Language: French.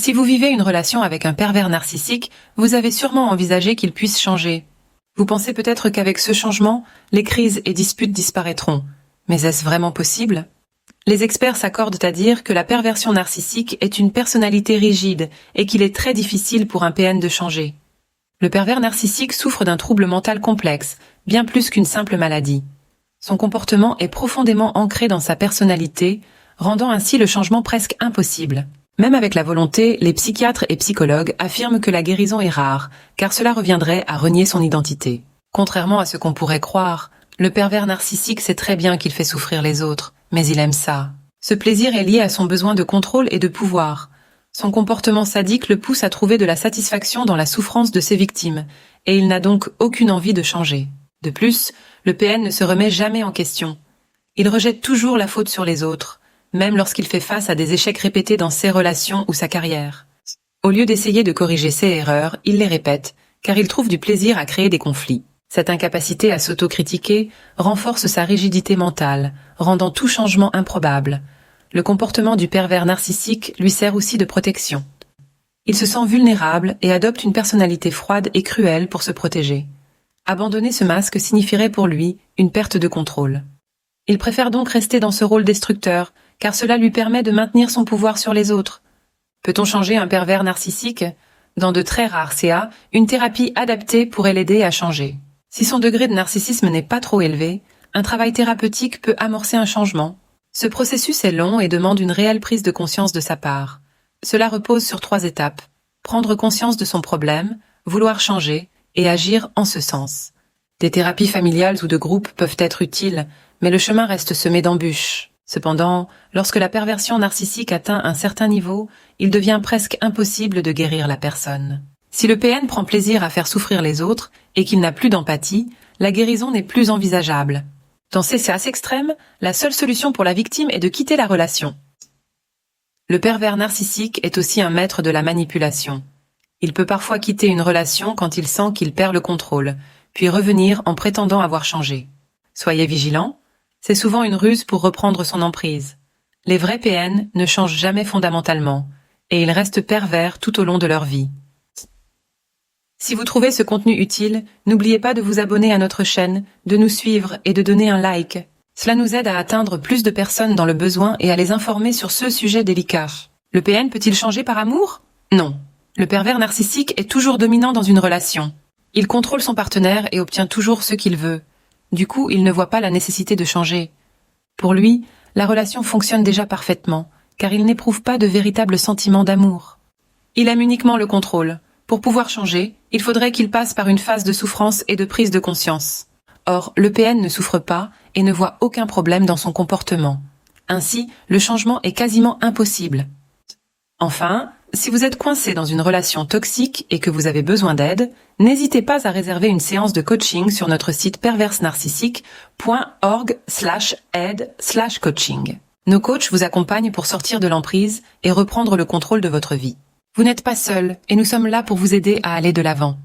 Si vous vivez une relation avec un pervers narcissique, vous avez sûrement envisagé qu'il puisse changer. Vous pensez peut-être qu'avec ce changement, les crises et disputes disparaîtront. Mais est-ce vraiment possible ? Les experts s'accordent à dire que la perversion narcissique est une personnalité rigide et qu'il est très difficile pour un PN de changer. Le pervers narcissique souffre d'un trouble mental complexe, bien plus qu'une simple maladie. Son comportement est profondément ancré dans sa personnalité, rendant ainsi le changement presque impossible. Même avec la volonté, les psychiatres et psychologues affirment que la guérison est rare, car cela reviendrait à renier son identité. Contrairement à ce qu'on pourrait croire, le pervers narcissique sait très bien qu'il fait souffrir les autres, mais il aime ça. Ce plaisir est lié à son besoin de contrôle et de pouvoir. Son comportement sadique le pousse à trouver de la satisfaction dans la souffrance de ses victimes, et il n'a donc aucune envie de changer. De plus, le PN ne se remet jamais en question. Il rejette toujours la faute sur les autres, même lorsqu'il fait face à des échecs répétés dans ses relations ou sa carrière. Au lieu d'essayer de corriger ses erreurs, il les répète, car il trouve du plaisir à créer des conflits. Cette incapacité à s'autocritiquer renforce sa rigidité mentale, rendant tout changement improbable. Le comportement du pervers narcissique lui sert aussi de protection. Il se sent vulnérable et adopte une personnalité froide et cruelle pour se protéger. Abandonner ce masque signifierait pour lui une perte de contrôle. Il préfère donc rester dans ce rôle destructeur, car cela lui permet de maintenir son pouvoir sur les autres. Peut-on changer un pervers narcissique ? Dans de très rares CA, une thérapie adaptée pourrait l'aider à changer. Si son degré de narcissisme n'est pas trop élevé, un travail thérapeutique peut amorcer un changement. Ce processus est long et demande une réelle prise de conscience de sa part. Cela repose sur 3 étapes. Prendre conscience de son problème, vouloir changer et agir en ce sens. Des thérapies familiales ou de groupe peuvent être utiles, mais le chemin reste semé d'embûches. Cependant, lorsque la perversion narcissique atteint un certain niveau, il devient presque impossible de guérir la personne. Si le PN prend plaisir à faire souffrir les autres et qu'il n'a plus d'empathie, la guérison n'est plus envisageable. Dans ces cas extrêmes, la seule solution pour la victime est de quitter la relation. Le pervers narcissique est aussi un maître de la manipulation. Il peut parfois quitter une relation quand il sent qu'il perd le contrôle, puis revenir en prétendant avoir changé. Soyez vigilants, c'est souvent une ruse pour reprendre son emprise. Les vrais PN ne changent jamais fondamentalement, et ils restent pervers tout au long de leur vie. Si vous trouvez ce contenu utile, n'oubliez pas de vous abonner à notre chaîne, de nous suivre et de donner un like. Cela nous aide à atteindre plus de personnes dans le besoin et à les informer sur ce sujet délicat. Le PN peut-il changer par amour ? Non. Le pervers narcissique est toujours dominant dans une relation. Il contrôle son partenaire et obtient toujours ce qu'il veut. Du coup, il ne voit pas la nécessité de changer. Pour lui, la relation fonctionne déjà parfaitement, car il n'éprouve pas de véritable sentiment d'amour. Il aime uniquement le contrôle. Pour pouvoir changer, il faudrait qu'il passe par une phase de souffrance et de prise de conscience. Or, le PN ne souffre pas et ne voit aucun problème dans son comportement. Ainsi, le changement est quasiment impossible. Enfin, si vous êtes coincé dans une relation toxique et que vous avez besoin d'aide, n'hésitez pas à réserver une séance de coaching sur notre site perversenarcissique.org/aide/coaching. Nos coachs vous accompagnent pour sortir de l'emprise et reprendre le contrôle de votre vie. Vous n'êtes pas seul et nous sommes là pour vous aider à aller de l'avant.